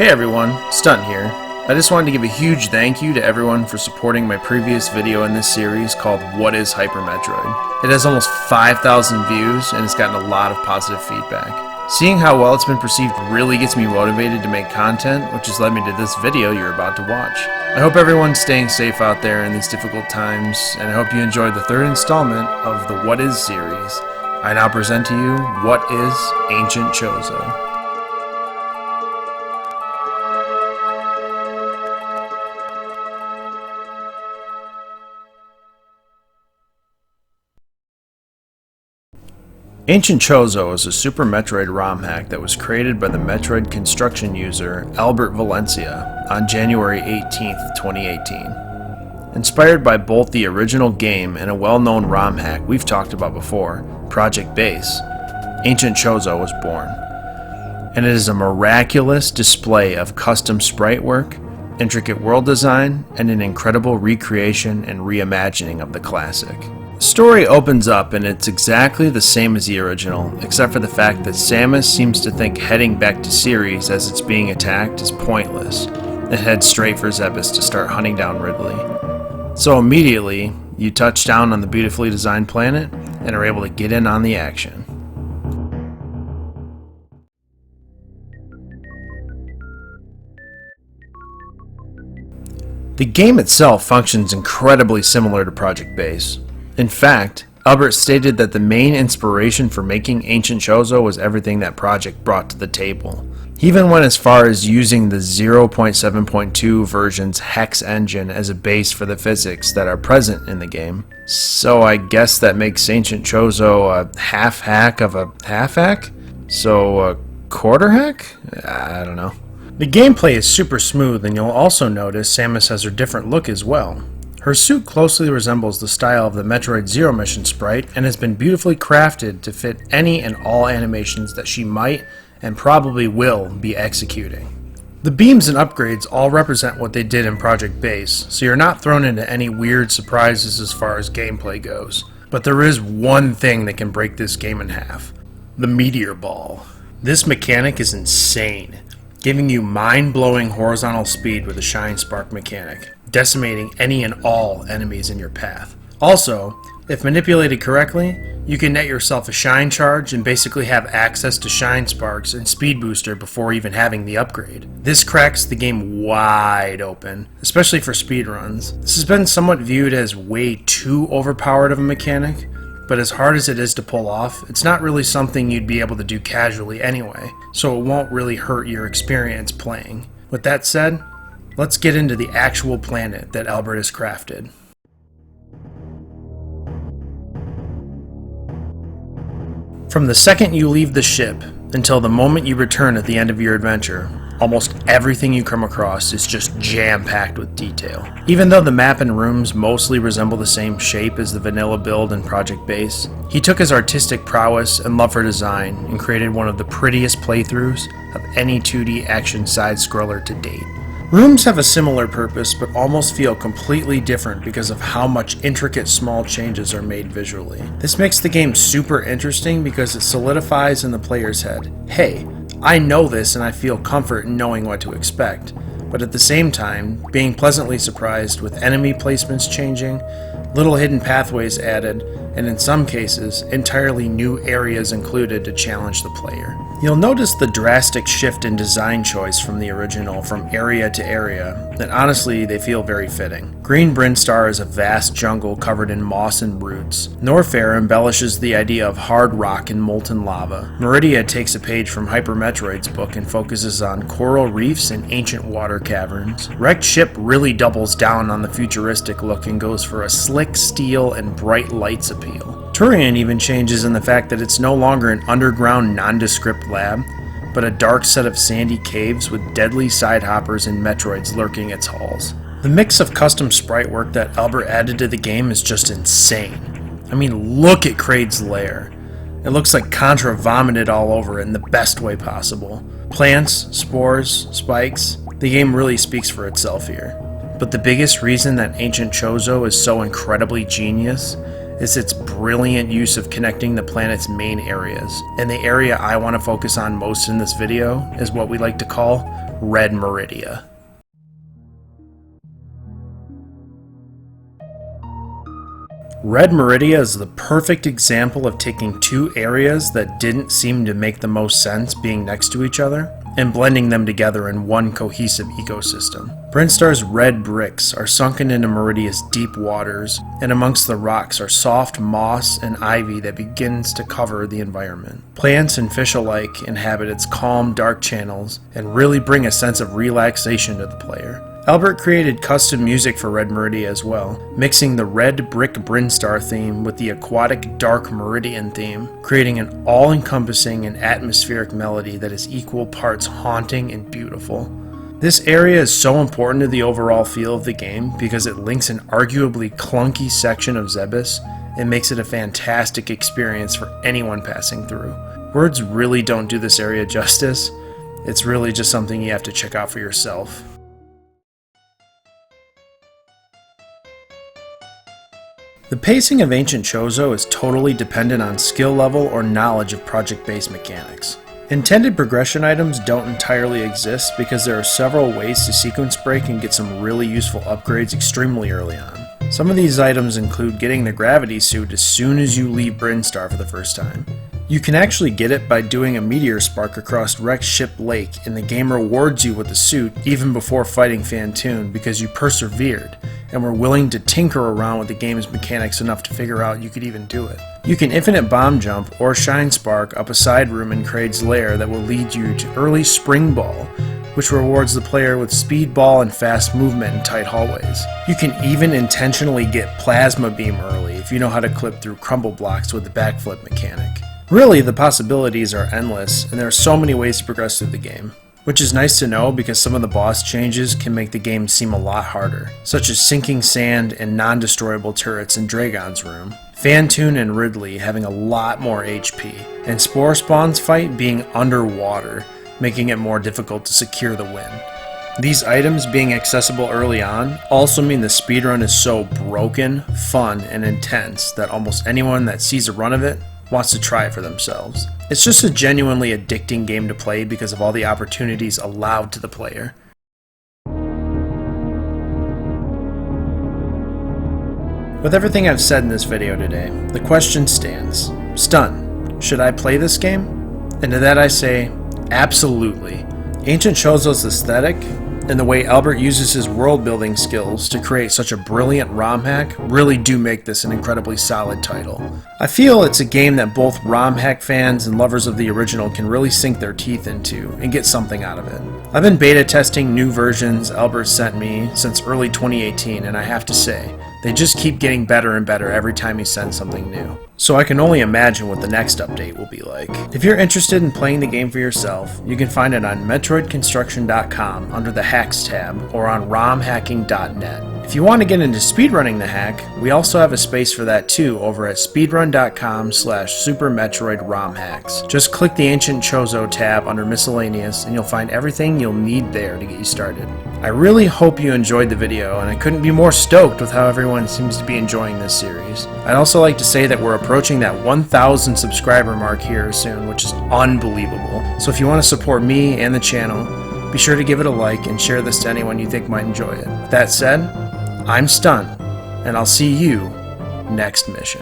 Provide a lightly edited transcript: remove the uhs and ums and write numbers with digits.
Hey everyone, Stunt here. I just wanted to give a huge thank you to everyone for supporting my previous video in this series called What is Hyper Metroid? It has almost 5,000 views and it's gotten a lot of positive feedback. Seeing how well it's been perceived really gets me motivated to make content, which has led me to this video you're about to watch. I hope everyone's staying safe out there in these difficult times, and I hope you enjoyed the third installment of the What Is series. I now present to you What is Ancient Chozo? Ancient Chozo is a Super Metroid ROM hack that was created by the Metroid construction user Albert Valencia on January 18th, 2018. Inspired by both the original game and a well-known ROM hack we've talked about before, Project Base, Ancient Chozo was born. And it is a miraculous display of custom sprite work, intricate world design, and an incredible recreation and reimagining of the classic. The story opens up and it's exactly the same as the original, except for the fact that Samus seems to think heading back to Ceres as it's being attacked is pointless, and heads straight for Zebes to start hunting down Ridley. So immediately, you touch down on the beautifully designed planet and are able to get in on the action. The game itself functions incredibly similar to Project Base. In fact, Albert stated that the main inspiration for making Ancient Chozo was everything that project brought to the table. He even went as far as using the 0.7.2 version's Hex engine as a base for the physics that are present in the game. So I guess that makes Ancient Chozo a half hack of a half hack? So a quarter hack? I don't know. The gameplay is super smooth, and you'll also notice Samus has her different look as well. Her suit closely resembles the style of the Metroid Zero Mission sprite and has been beautifully crafted to fit any and all animations that she might and probably will be executing. The beams and upgrades all represent what they did in Project Base, so you're not thrown into any weird surprises as far as gameplay goes. But there is one thing that can break this game in half: the Meteor Ball. This mechanic is insane, giving you mind-blowing horizontal speed with a Shine Spark mechanic, decimating any and all enemies in your path. Also, if manipulated correctly, you can net yourself a Shine Charge and basically have access to Shine Sparks and Speed Booster before even having the upgrade. This cracks the game wide open, especially for speedruns. This has been somewhat viewed as way too overpowered of a mechanic, but as hard as it is to pull off, it's not really something you'd be able to do casually anyway, so it won't really hurt your experience playing. With that said, let's get into the actual planet that Albert has crafted. From the second you leave the ship until the moment you return at the end of your adventure, almost everything you come across is just jam-packed with detail. Even though the map and rooms mostly resemble the same shape as the vanilla build in Project Base, he took his artistic prowess and love for design and created one of the prettiest playthroughs of any 2D action side-scroller to date. Rooms have a similar purpose, but almost feel completely different because of how much intricate small changes are made visually. This makes the game super interesting because it solidifies in the player's head, hey, I know this and I feel comfort in knowing what to expect, but at the same time, being pleasantly surprised with enemy placements changing, little hidden pathways added, and in some cases, entirely new areas included to challenge the player. You'll notice the drastic shift in design choice from the original from area to area, and honestly, they feel very fitting. Green Brinstar is a vast jungle covered in moss and roots. Norfair embellishes the idea of hard rock and molten lava. Meridia takes a page from Hyper Metroid's book and focuses on coral reefs and ancient water caverns. Wrecked Ship really doubles down on the futuristic look and goes for a slick steel and bright lights appeal. Turian even changes in the fact that it's no longer an underground nondescript lab, but a dark set of sandy caves with deadly sidehoppers and Metroids lurking its halls. The mix of custom sprite work that Albert added to the game is just insane. I mean, look at Kraid's lair. It looks like Contra vomited all over it in the best way possible. Plants, spores, spikes, the game really speaks for itself here. But the biggest reason that Ancient Chozo is so incredibly genius is its brilliant use of connecting the planet's main areas. And the area I want to focus on most in this video is what we like to call Red Meridia. Red Meridia is the perfect example of taking two areas that didn't seem to make the most sense being next to each other and blending them together in one cohesive ecosystem. Brinstar's red bricks are sunken into Meridia's deep waters, and amongst the rocks are soft moss and ivy that begins to cover the environment. Plants and fish alike inhabit its calm, dark channels and really bring a sense of relaxation to the player. Albert created custom music for Red Meridia as well, mixing the red brick Brinstar theme with the aquatic dark Meridian theme, creating an all-encompassing and atmospheric melody that is equal parts haunting and beautiful. This area is so important to the overall feel of the game because it links an arguably clunky section of Zebes and makes it a fantastic experience for anyone passing through. Words really don't do this area justice. It's really just something you have to check out for yourself. The pacing of Ancient Chozo is totally dependent on skill level or knowledge of project-based mechanics. Intended progression items don't entirely exist because there are several ways to sequence break and get some really useful upgrades extremely early on. Some of these items include getting the gravity suit as soon as you leave Brinstar for the first time. You can actually get it by doing a meteor spark across Wrecked Ship Lake, and the game rewards you with the suit even before fighting Phantoon because you persevered and were willing to tinker around with the game's mechanics enough to figure out you could even do it. You can infinite bomb jump or shine spark up a side room in Kraid's lair that will lead you to early spring ball, which rewards the player with speed ball and fast movement in tight hallways. You can even intentionally get plasma beam early if you know how to clip through crumble blocks with the backflip mechanic. Really, the possibilities are endless, and there are so many ways to progress through the game, which is nice to know because some of the boss changes can make the game seem a lot harder, such as sinking sand and non-destroyable turrets in Dragon's room, Phantoon and Ridley having a lot more HP, and Spore Spawn's fight being underwater, making it more difficult to secure the win. These items being accessible early on also mean the speedrun is so broken, fun, and intense that almost anyone that sees a run of it wants to try it for themselves. It's just a genuinely addicting game to play because of all the opportunities allowed to the player. With everything I've said in this video today, the question stands. Stun, should I play this game? And to that I say, absolutely. Ancient Chozo's aesthetic and the way Albert uses his world building skills to create such a brilliant ROM hack really do make this an incredibly solid title. I feel it's a game that both ROM hack fans and lovers of the original can really sink their teeth into and get something out of it. I've been beta testing new versions Albert sent me since early 2018, and I have to say, they just keep getting better and better every time he sends something new. So I can only imagine what the next update will be like. If you're interested in playing the game for yourself, you can find it on MetroidConstruction.com under the Hacks tab or on ROMHacking.net. If you want to get into speedrunning the hack, we also have a space for that too over at speedrun.com/SuperMetroidROMHacks. Just click the Ancient Chozo tab under Miscellaneous and you'll find everything you'll need there to get you started. I really hope you enjoyed the video, and I couldn't be more stoked with how everyone seems to be enjoying this series. I'd also like to say that we're approaching that 1,000 subscriber mark here soon, which is unbelievable. So if you want to support me and the channel, be sure to give it a like and share this to anyone you think might enjoy it. With that said, I'm Stun, and I'll see you next mission.